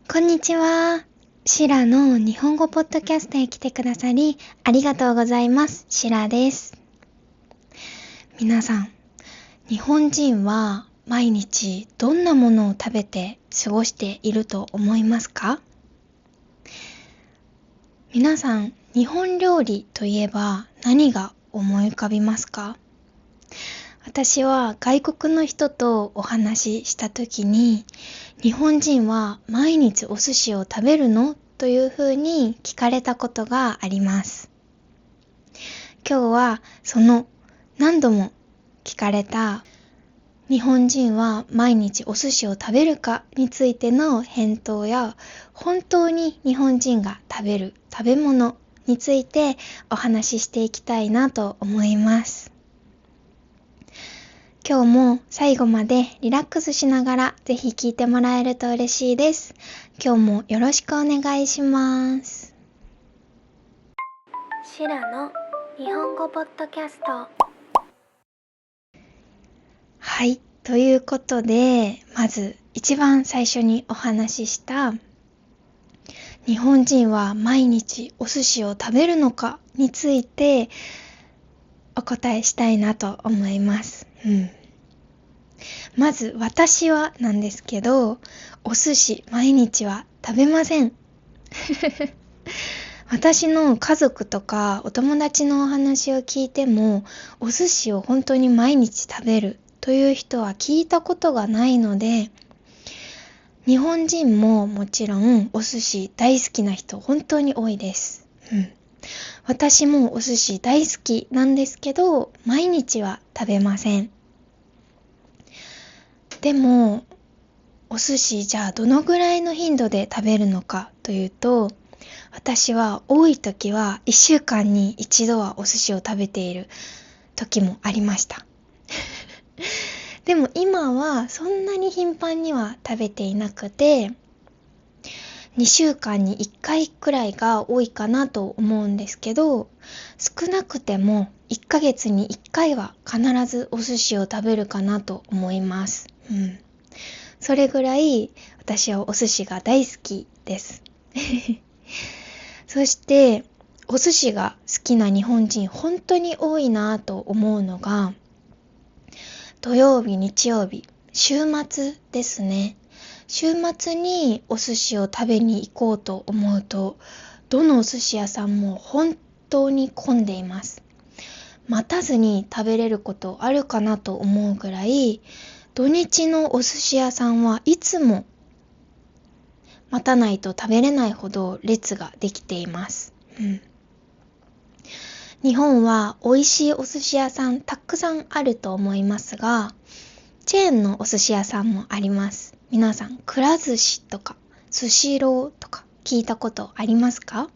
こんにちは。シラの日本語ポッドキャストへ来てくださりありがとうございます。シラです。皆さん、日本人は毎日どんなものを食べて過ごしていると思いますか？皆さん、日本料理といえば何が思い浮かびますか？私は外国の人とお話ししたときに、日本人は毎日お寿司を食べるの？というふうに聞かれたことがあります。今日はその何度も聞かれた日本人は毎日お寿司を食べるかについての返答や、本当に日本人が食べる食べ物についてお話ししていきたいなと思います。今日も最後までリラックスしながらぜひ聞いてもらえると嬉しいです。今日もよろしくお願いします。シラの日本語ポッドキャスト。はい、ということで、まず一番最初にお話しした日本人は毎日お寿司を食べるのかについてお答えしたいなと思います。まず私はなんですけど、お寿司毎日は食べません。私の家族とかお友達のお話を聞いても、お寿司を本当に毎日食べるという人は聞いたことがないので、日本人ももちろんお寿司大好きな人本当に多いです。私もお寿司大好きなんですけど、毎日は食べません。でも、お寿司じゃあどのぐらいの頻度で食べるのかというと、私は多い時は1週間に一度はお寿司を食べている時もありました。でも今はそんなに頻繁には食べていなくて、2週間に1回くらいが多いかなと思うんですけど、少なくても1ヶ月に1回は必ずお寿司を食べるかなと思います。それぐらい私はお寿司が大好きです。そしてお寿司が好きな日本人本当に多いなと思うのが、土曜日、日曜日、週末ですね。週末にお寿司を食べに行こうと思うと、どのお寿司屋さんも本当に混んでいます。待たずに食べれることあるかなと思うぐらい、土日のお寿司屋さんはいつも待たないと食べれないほど列ができています。日本は美味しいお寿司屋さんたくさんあると思いますが、チェーンのお寿司屋さんもあります。皆さん、くら寿司とかスシローとか聞いたことありますか？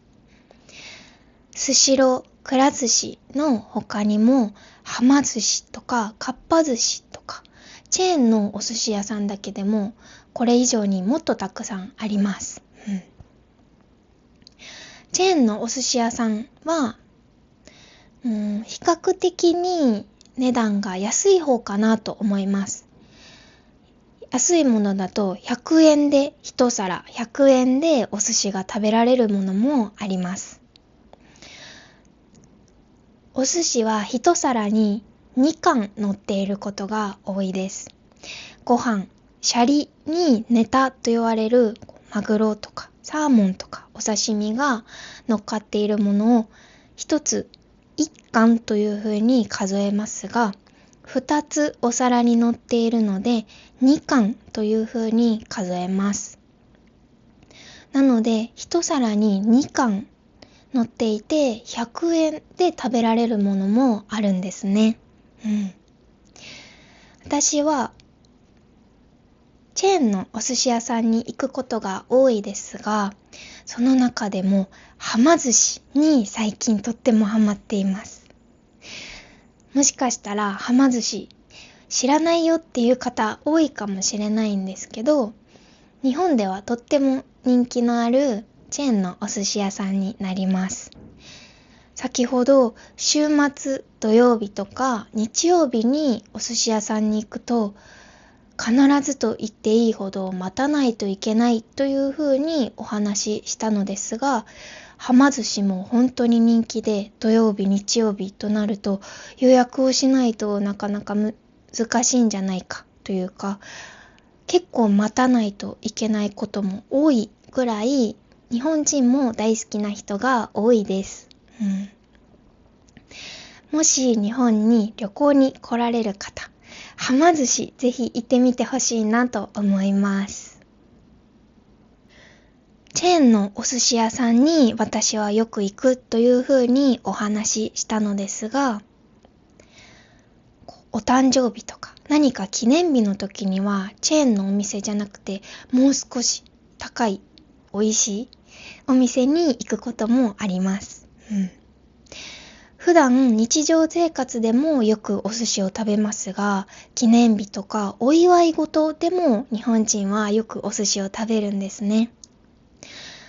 スシロー、くら寿司の他にも、はま寿司とかかっぱ寿司とか、チェーンのお寿司屋さんだけでもこれ以上にもっとたくさんあります。チェーンのお寿司屋さんは比較的に値段が安い方かなと思います。安いものだと100円で一皿、100円でお寿司が食べられるものもあります。お寿司は一皿に2貫乗っていることが多いです。ご飯、シャリにネタと言われるマグロとかサーモンとかお刺身が乗っかっているものを一つ1貫というふうに数えますが、2つお皿に乗っているので2貫というふうに数えます。なので一皿に2貫乗っていて100円で食べられるものもあるんですね。私はチェーンのお寿司屋さんに行くことが多いですが、その中でもはま寿司に最近とってもハマっています。もしかしたらはま寿司知らないよっていう方多いかもしれないんですけど、日本ではとっても人気のあるチェーンのお寿司屋さんになります。先ほど週末土曜日とか日曜日にお寿司屋さんに行くと必ずと言っていいほど待たないといけないというふうにお話ししたのですが、はま寿司も本当に人気で、土曜日日曜日となると予約をしないとなかなか難しいんじゃないかというか、結構待たないといけないことも多いぐらい、日本人も大好きな人が多いです。もし日本に旅行に来られる方、はま寿司ぜひ行ってみてほしいなと思います。チェーンのお寿司屋さんに私はよく行くというふうにお話ししたのですが、お誕生日とか何か記念日の時にはチェーンのお店じゃなくて、もう少し高い美味しいお店に行くこともあります。普段日常生活でもよくお寿司を食べますが、記念日とかお祝い事でも日本人はよくお寿司を食べるんですね。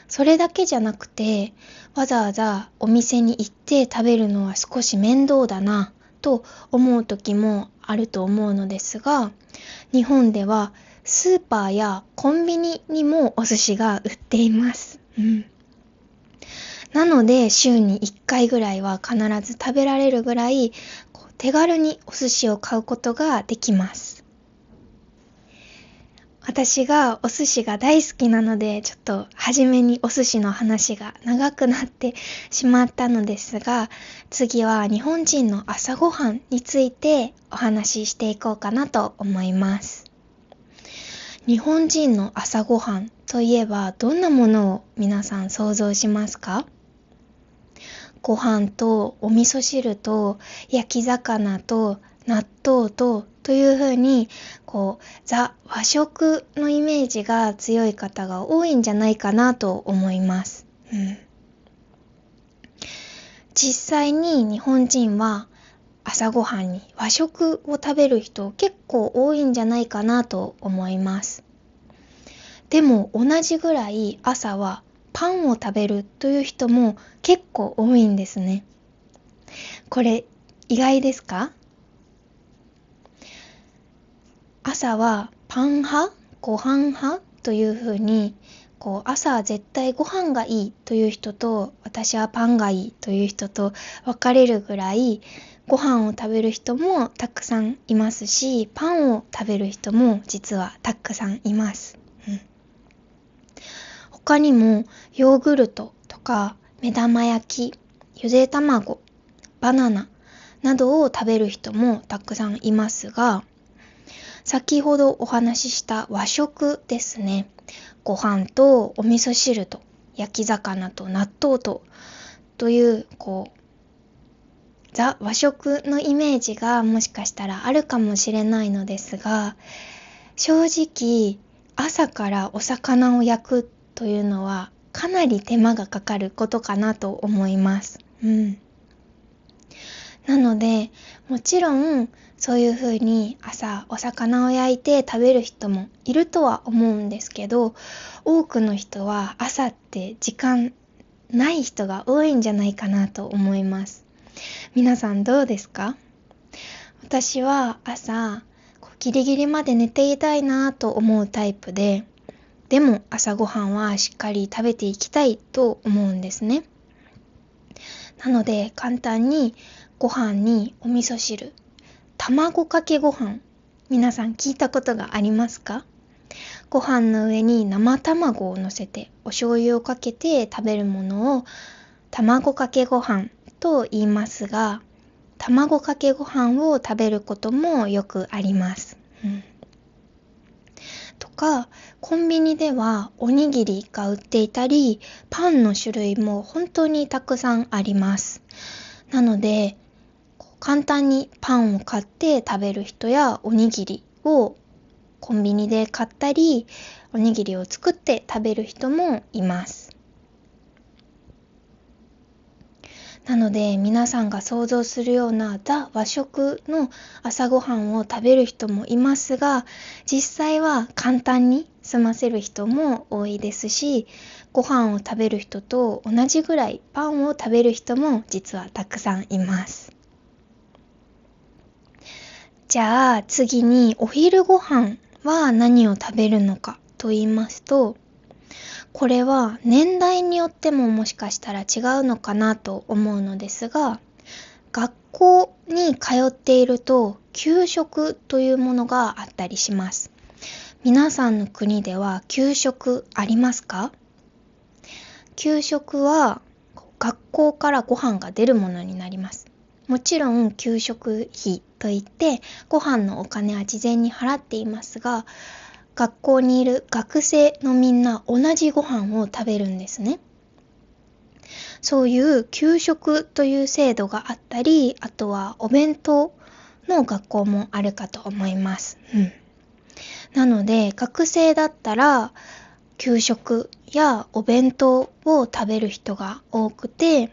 それだけじゃなくて、わざわざお店に行って食べるのは少し面倒だなと思う時もあると思うのですが、日本ではスーパーやコンビニにもお寿司が売っています。なので週に1回ぐらいは必ず食べられるぐらい手軽にお寿司を買うことができます。私がお寿司が大好きなので、ちょっと初めにお寿司の話が長くなってしまったのですが、次は日本人の朝ごはんについてお話ししていこうかなと思います。日本人の朝ごはんといえばどんなものを皆さん想像しますか？ご飯とお味噌汁と焼き魚と納豆という風にザ・和食のイメージが強い方が多いんじゃないかなと思います。実際に日本人は朝ごはんに和食を食べる人結構多いんじゃないかなと思います。でも同じぐらい朝はパンを食べるという人も結構多いんですね。これ意外ですか？朝はパン派？ご飯派？というふうに、朝は絶対ご飯がいいという人と、私はパンがいいという人と分かれるぐらい、ご飯を食べる人もたくさんいますし、パンを食べる人も実はたくさんいます。他にもヨーグルトとか目玉焼き、ゆで卵、バナナなどを食べる人もたくさんいますが、先ほどお話しした和食ですね。ご飯とお味噌汁と焼き魚と納豆というザ・和食のイメージがもしかしたらあるかもしれないのですが、正直朝からお魚を焼くというのはかなり手間がかかることかなと思います。なので、もちろんそういう風に朝お魚を焼いて食べる人もいるとは思うんですけど、多くの人は朝って時間ない人が多いんじゃないかなと思います。皆さんどうですか？私は朝ギリギリまで寝ていたいなと思うタイプで、でも朝ごはんはしっかり食べていきたいと思うんですね。なので簡単にご飯にお味噌汁、卵かけご飯、皆さん聞いたことがありますか？ご飯の上に生卵を乗せてお醤油をかけて食べるものを卵かけご飯と言いますが、卵かけご飯を食べることもよくあります。とか、コンビニではおにぎりが売っていたり、パンの種類も本当にたくさんあります。なので、簡単にパンを買って食べる人やおにぎりをコンビニで買ったり、おにぎりを作って食べる人もいます。なので皆さんが想像するようなザ・和食の朝ごはんを食べる人もいますが、実際は簡単に済ませる人も多いですし、ご飯を食べる人と同じぐらいパンを食べる人も実はたくさんいます。じゃあ次にお昼ご飯は何を食べるのかと言いますと、これは年代によってももしかしたら違うのかなと思うのですが、学校に通っていると給食というものがあったりします。皆さんの国では給食ありますか？給食は学校からご飯が出るものになります。もちろん給食費といってご飯のお金は事前に払っていますが、学校にいる学生のみんな同じご飯を食べるんですね。そういう給食という制度があったり、あとはお弁当の学校もあるかと思います。なので学生だったら給食やお弁当を食べる人が多くて、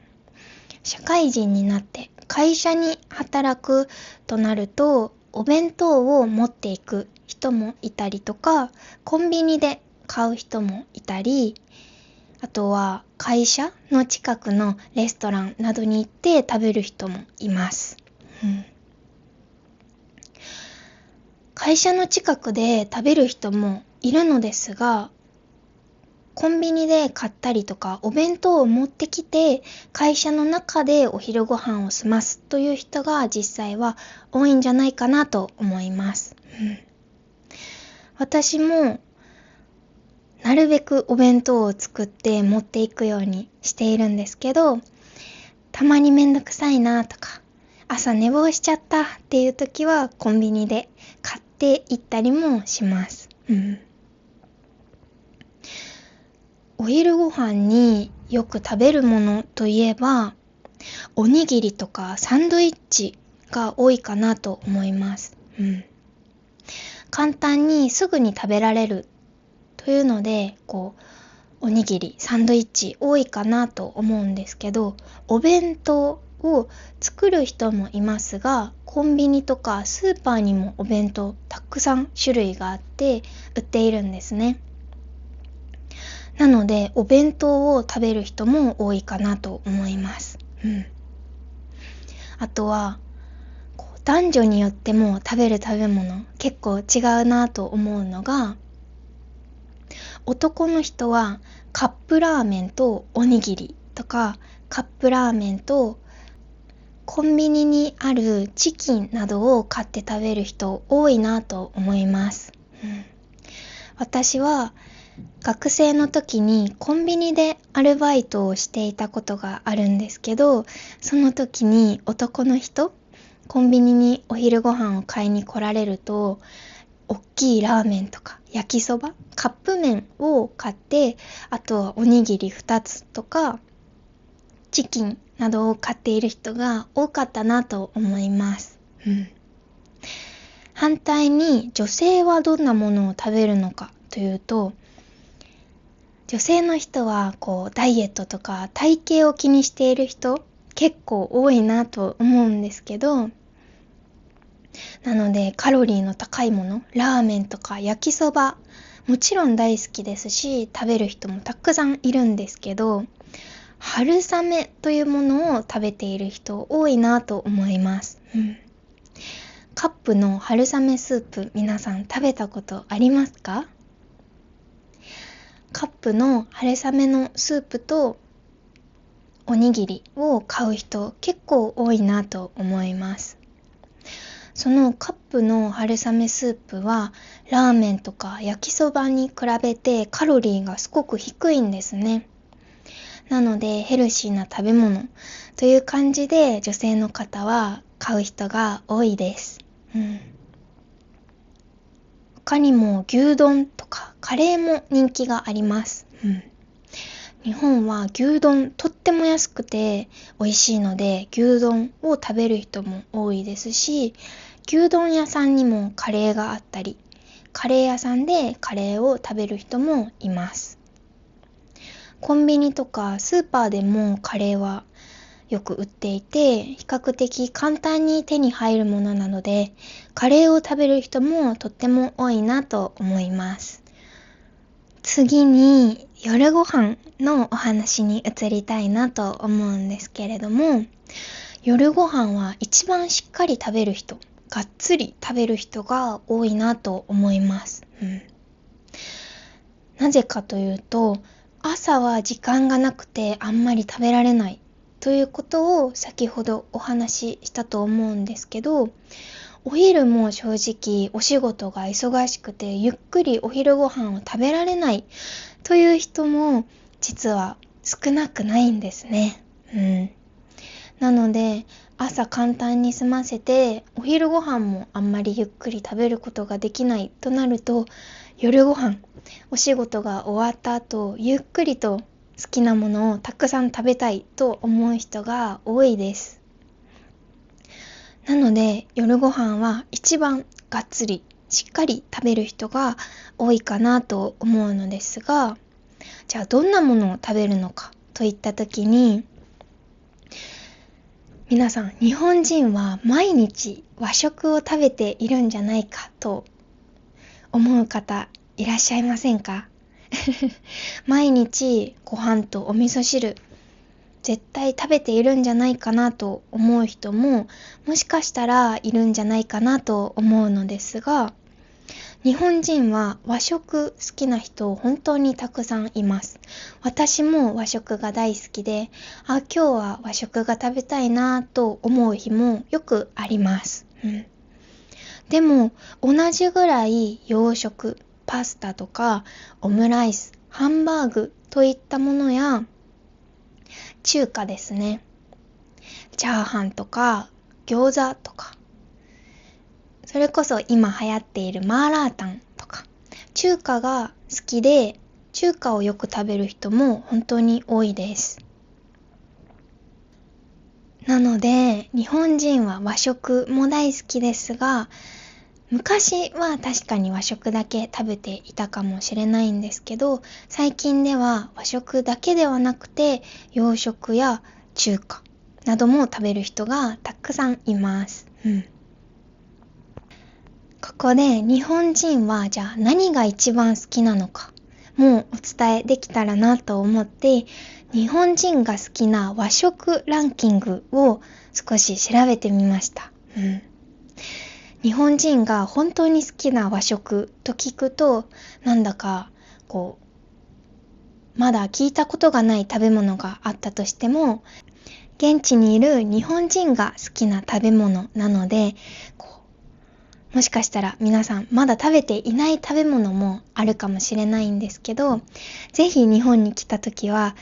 社会人になって会社に働くとなるとお弁当を持っていく人もいたりとか、コンビニで買う人もいたり、あとは会社の近くのレストランなどに行って食べる人もいます。会社の近くで食べる人もいるのですが、コンビニで買ったりとかお弁当を持ってきて会社の中でお昼ご飯を済ますという人が実際は多いんじゃないかなと思います。私もなるべくお弁当を作って持っていくようにしているんですけど、たまにめんどくさいなとか、朝寝坊しちゃったっていう時はコンビニで買っていったりもします。お昼ご飯によく食べるものといえば、おにぎりとかサンドイッチが多いかなと思います。簡単にすぐに食べられるというので、おにぎり、サンドイッチ多いかなと思うんですけど、お弁当を作る人もいますが、コンビニとかスーパーにもお弁当たくさん種類があって売っているんですね。なのでお弁当を食べる人も多いかなと思います。あとは男女によっても食べる食べ物結構違うなと思うのが、男の人はカップラーメンとおにぎりとか、カップラーメンとコンビニにあるチキンなどを買って食べる人多いなと思います。私は学生の時にコンビニでアルバイトをしていたことがあるんですけど、その時に男の人、コンビニにお昼ご飯を買いに来られると、大きいラーメンとか焼きそば、カップ麺を買って、あとはおにぎり2つとかチキンなどを買っている人が多かったなと思います。反対に女性はどんなものを食べるのかというと、女性の人はダイエットとか体型を気にしている人結構多いなと思うんですけど、なのでカロリーの高いもの、ラーメンとか焼きそば、もちろん大好きですし食べる人もたくさんいるんですけど、春雨というものを食べている人多いなと思います。カップの春雨スープ、皆さん食べたことありますか？カップの春雨のスープとおにぎりを買う人結構多いなと思います。そのカップの春雨スープはラーメンとか焼きそばに比べてカロリーがすごく低いんですね。なのでヘルシーな食べ物という感じで女性の方は買う人が多いです。他にも牛丼とかカレーも人気があります。日本は牛丼とっても安くて美味しいので牛丼を食べる人も多いですし、牛丼屋さんにもカレーがあったり、カレー屋さんでカレーを食べる人もいます。コンビニとかスーパーでもカレーはよく売っていて、比較的簡単に手に入るものなので、カレーを食べる人もとっても多いなと思います。次に夜ご飯のお話に移りたいなと思うんですけれども、夜ご飯は一番しっかり食べる人がっつり食べる人が多いなと思います。なぜかというと、朝は時間がなくてあんまり食べられないということを先ほどお話ししたと思うんですけど、お昼も正直お仕事が忙しくてゆっくりお昼ご飯を食べられないという人も実は少なくないんですね。なので朝簡単に済ませてお昼ご飯もあんまりゆっくり食べることができないとなると、夜ご飯、お仕事が終わった後ゆっくりと好きなものをたくさん食べたいと思う人が多いです。なので夜ご飯は一番がっつりしっかり食べる人が多いかなと思うのですが、じゃあどんなものを食べるのかといった時に、皆さん日本人は毎日和食を食べているんじゃないかと思う方いらっしゃいませんか？毎日ご飯とお味噌汁絶対食べているんじゃないかなと思う人ももしかしたらいるんじゃないかなと思うのですが、日本人は和食好きな人本当にたくさんいます。私も和食が大好きで、今日は和食が食べたいなと思う日もよくあります。でも同じぐらい洋食、パスタとかオムライス、ハンバーグといったものや中華ですね。チャーハンとか餃子とか、それこそ今流行っているマーラータンとか、中華が好きで中華をよく食べる人も本当に多いです。なので日本人は和食も大好きですが、昔は確かに和食だけ食べていたかもしれないんですけど、最近では和食だけではなくて洋食や中華なども食べる人がたくさんいます。ここで日本人はじゃあ何が一番好きなのかもうお伝えできたらなと思って、日本人が好きな和食ランキングを少し調べてみました。日本人が本当に好きな和食と聞くと、なんだかまだ聞いたことがない食べ物があったとしても、現地にいる日本人が好きな食べ物なので、もしかしたら皆さんまだ食べていない食べ物もあるかもしれないんですけど、ぜひ日本に来た時は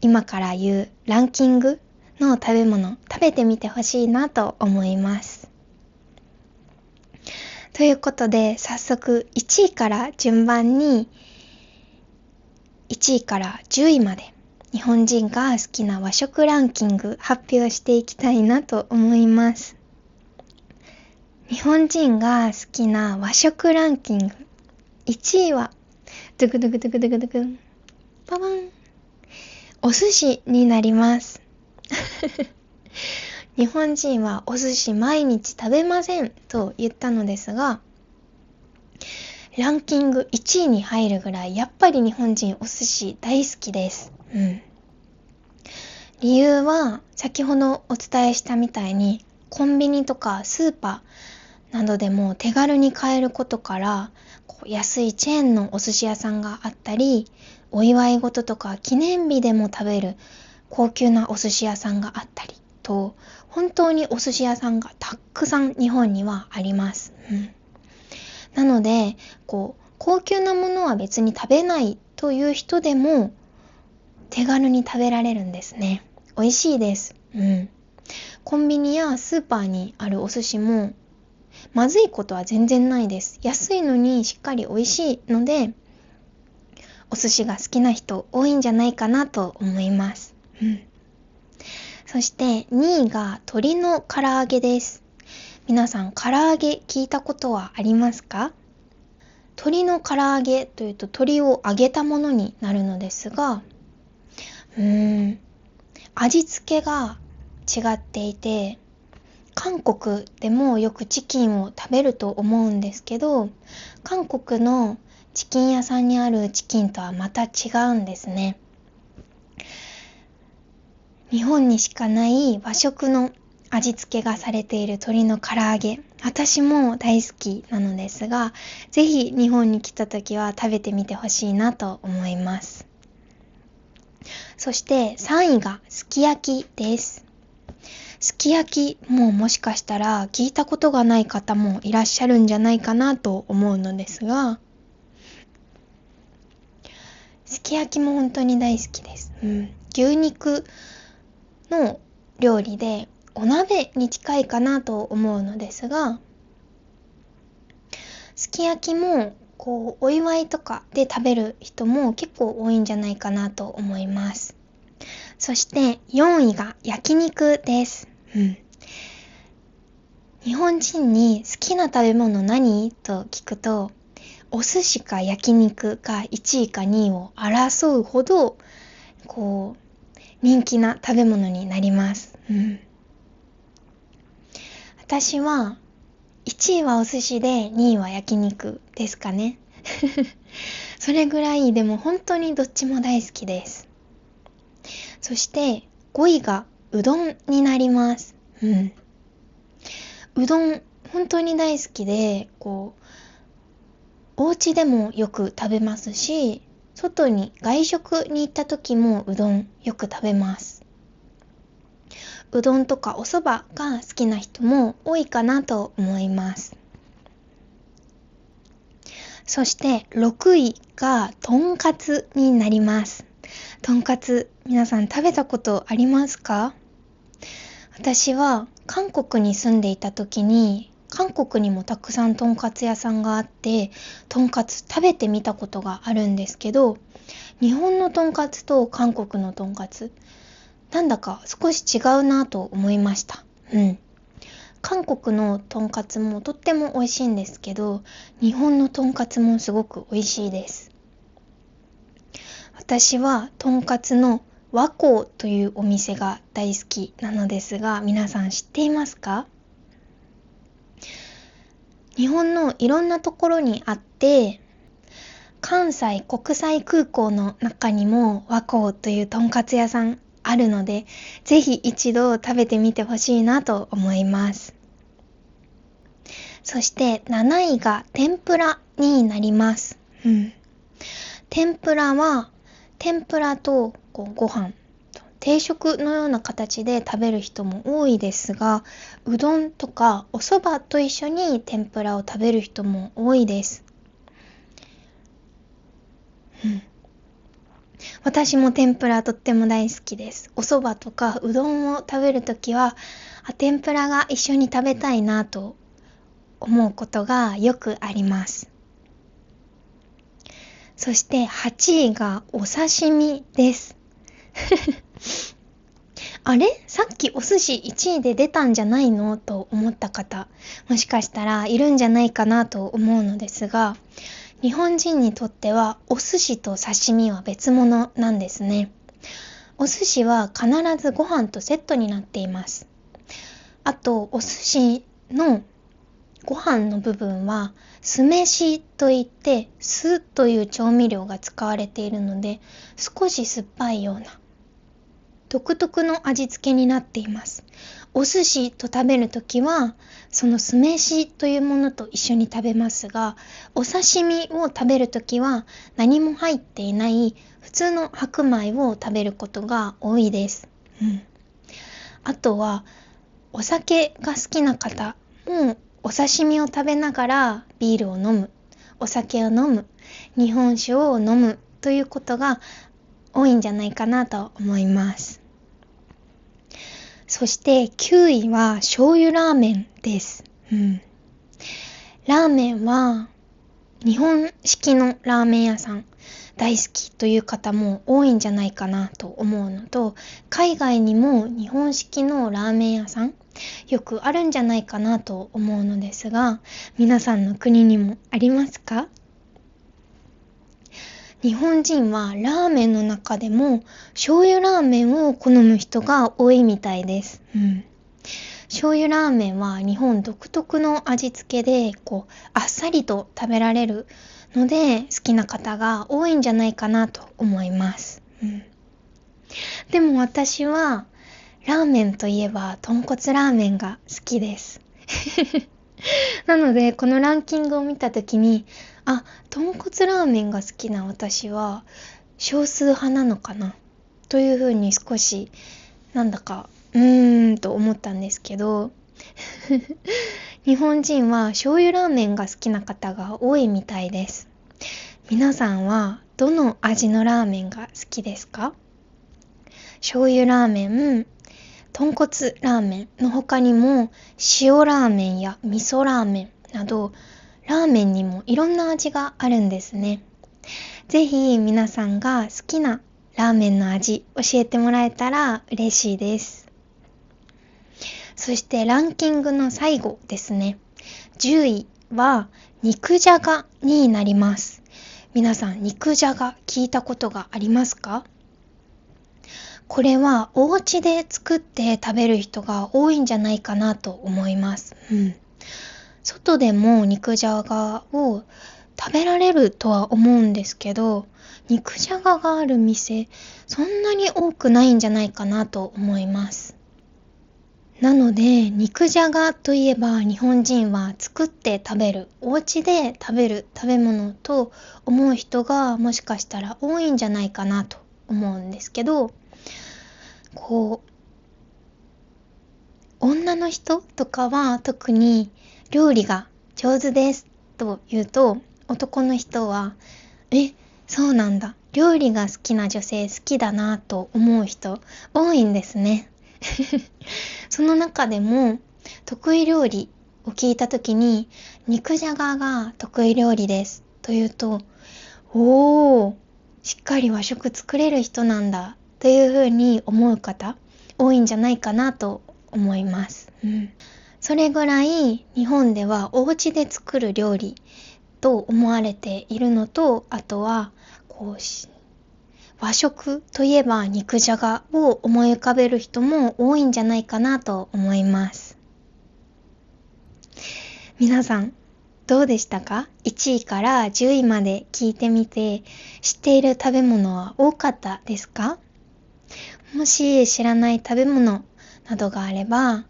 今から言うランキングの食べ物食べてみてほしいなと思います。ということで早速1位から順番に1位から10位まで日本人が好きな和食ランキング発表していきたいなと思います。日本人が好きな和食ランキング1位はドゥクドゥクドゥクドゥクドゥクパパン、お寿司になります。日本人はお寿司毎日食べませんと言ったのですが、ランキング1位に入るぐらいやっぱり日本人お寿司大好きです。理由は先ほどお伝えしたみたいに、コンビニとかスーパーなどでも手軽に買えることから、安いチェーンのお寿司屋さんがあったり、お祝い事とか記念日でも食べる高級なお寿司屋さんがあったりと、本当にお寿司屋さんがたくさん日本にはあります。なので高級なものは別に食べないという人でも手軽に食べられるんですね。美味しいです。コンビニやスーパーにあるお寿司もまずいことは全然ないです。安いのにしっかり美味しいので、お寿司が好きな人多いんじゃないかなと思います。そして2位が鶏の唐揚げです。皆さん唐揚げ聞いたことはありますか？鶏の唐揚げというと鶏を揚げたものになるのですが、味付けが違っていて、韓国でもよくチキンを食べると思うんですけど、韓国のチキン屋さんにあるチキンとはまた違うんですね。日本にしかない和食の味付けがされている鶏の唐揚げ、私も大好きなのですが、ぜひ日本に来た時は食べてみてほしいなと思います。そして3位がすき焼きです。すき焼きもしかしたら聞いたことがない方もいらっしゃるんじゃないかなと思うのですが、すき焼きも本当に大好きです。牛肉の料理でお鍋に近いかなと思うのですが、すき焼きもお祝いとかで食べる人も結構多いんじゃないかなと思います。そして4位が焼肉です。日本人に好きな食べ物何と聞くと、お寿司か焼肉が1位か2位を争うほど人気な食べ物になります。私は1位はお寿司で2位は焼肉ですかね。それぐらいでも本当にどっちも大好きです。そして5位がうどんになります。うどん本当に大好きで、お家でもよく食べますし、外に外食に行った時もうどんよく食べます。うどんとかお蕎麦が好きな人も多いかなと思います。そして6位がとんかつになります。とんかつ皆さん食べたことありますか？私は韓国に住んでいた時に、韓国にもたくさんとんかつ屋さんがあって、とんかつ食べてみたことがあるんですけど、日本のとんかつと韓国のとんかつ、なんだか少し違うなと思いました。韓国のとんかつもとっても美味しいんですけど、日本のとんかつもすごく美味しいです。私はとんかつの和光というお店が大好きなのですが、皆さん知っていますか？日本のいろんなところにあって、関西国際空港の中にも和光というとんかつ屋さんあるので、ぜひ一度食べてみてほしいなと思います。そして7位が天ぷらになります。天ぷらとご飯、定食のような形で食べる人も多いですが、うどんとかお蕎麦と一緒に天ぷらを食べる人も多いです。私も天ぷらとっても大好きです。お蕎麦とかうどんを食べるときは、天ぷらが一緒に食べたいなと思うことがよくあります。そして8位がお刺身です。あれ？さっきお寿司1位で出たんじゃないのと思った方、もしかしたらいるんじゃないかなと思うのですが、日本人にとってはお寿司と刺身は別物なんですね。お寿司は必ずご飯とセットになっています。あと、お寿司のご飯の部分は酢飯といって、酢という調味料が使われているので、少し酸っぱいような独特の味付けになっています。お寿司と食べるときはその酢飯というものと一緒に食べますが、お刺身を食べるときは何も入っていない普通の白米を食べることが多いです。あとはお酒が好きな方もお刺身を食べながらビールを飲む、お酒を飲む、日本酒を飲むということが多いんじゃないかなと思います。そして9位は醤油ラーメンです。ラーメンは日本式のラーメン屋さん大好きという方も多いんじゃないかなと思うのと、海外にも日本式のラーメン屋さんよくあるんじゃないかなと思うのですが、皆さんの国にもありますか？日本人はラーメンの中でも醤油ラーメンを好む人が多いみたいです。醤油ラーメンは日本独特の味付けであっさりと食べられるので好きな方が多いんじゃないかなと思います。でも私はラーメンといえば豚骨ラーメンが好きです。なのでこのランキングを見た時に、豚骨ラーメンが好きな私は少数派なのかなというふうに少しなんだかと思ったんですけど日本人は醤油ラーメンが好きな方が多いみたいです。皆さんはどの味のラーメンが好きですか？醤油ラーメン、豚骨ラーメンの他にも塩ラーメンや味噌ラーメンなどラーメンにもいろんな味があるんですね。ぜひ皆さんが好きなラーメンの味教えてもらえたら嬉しいです。そしてランキングの最後ですね。10位は肉じゃがになります。皆さん肉じゃが聞いたことがありますか？これはお家で作って食べる人が多いんじゃないかなと思います。外でも肉じゃがを食べられるとは思うんですけど、肉じゃががある店、そんなに多くないんじゃないかなと思います。なので、肉じゃがといえば日本人は作って食べる、お家で食べる食べ物と思う人がもしかしたら多いんじゃないかなと思うんですけど、女の人とかは特に料理が上手ですと言うと、男の人はそうなんだ、料理が好きな女性好きだなと思う人多いんですね。その中でも得意料理を聞いたときに、肉じゃがが得意料理ですと言うと、しっかり和食作れる人なんだというふうに思う方多いんじゃないかなと思います。それぐらい日本ではお家で作る料理と思われているのと、あとは和食といえば肉じゃがを思い浮かべる人も多いんじゃないかなと思います。皆さんどうでしたか？1位から10位まで聞いてみて、知っている食べ物は多かったですか？もし知らない食べ物などがあれば、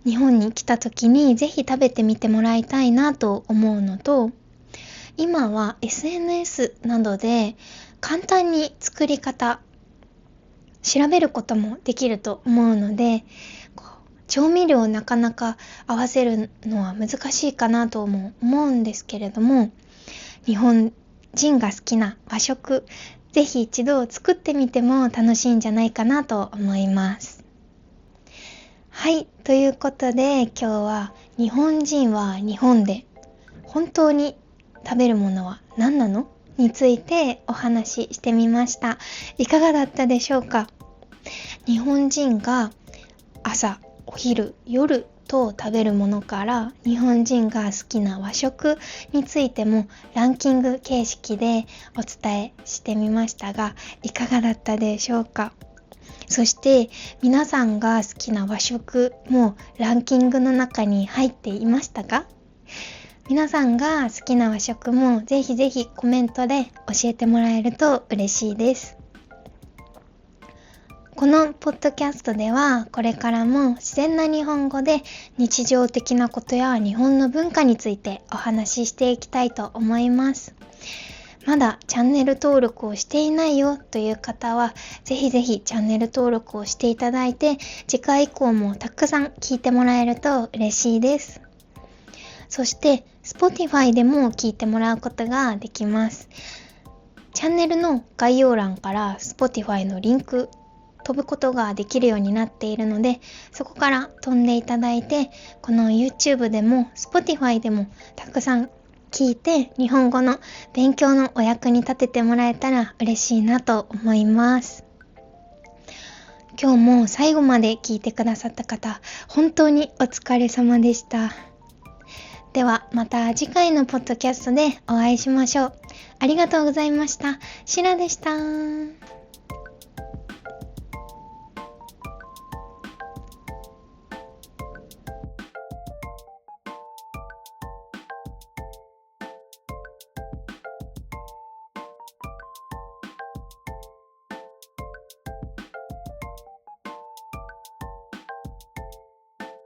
日本に来た時にぜひ食べてみてもらいたいなと思うのと、今は SNS などで簡単に作り方調べることもできると思うので、調味料をなかなか合わせるのは難しいかなとも思うんですけれども、日本人が好きな和食、ぜひ一度作ってみても楽しいんじゃないかなと思います。はい、ということで今日は日本人は日本で本当に食べるものは何なの？についてお話ししてみました。いかがだったでしょうか？日本人が朝、お昼、夜と食べるものから、日本人が好きな和食についてもランキング形式でお伝えしてみましたが、いかがだったでしょうか？そして皆さんが好きな和食もランキングの中に入っていましたか？皆さんが好きな和食もぜひぜひコメントで教えてもらえると嬉しいです。このポッドキャストではこれからも自然な日本語で日常的なことや日本の文化についてお話ししていきたいと思います。まだチャンネル登録をしていないよという方はぜひぜひチャンネル登録をしていただいて、次回以降もたくさん聞いてもらえると嬉しいです。そして Spotify でも聞いてもらうことができます。チャンネルの概要欄から Spotify のリンク飛ぶことができるようになっているので、そこから飛んでいただいて、この YouTube でも Spotify でもたくさん聞いて日本語の勉強のお役に立ててもらえたら嬉しいなと思います。今日も最後まで聞いてくださった方、本当にお疲れ様でした。ではまた次回のポッドキャストでお会いしましょう。ありがとうございました。シラでした。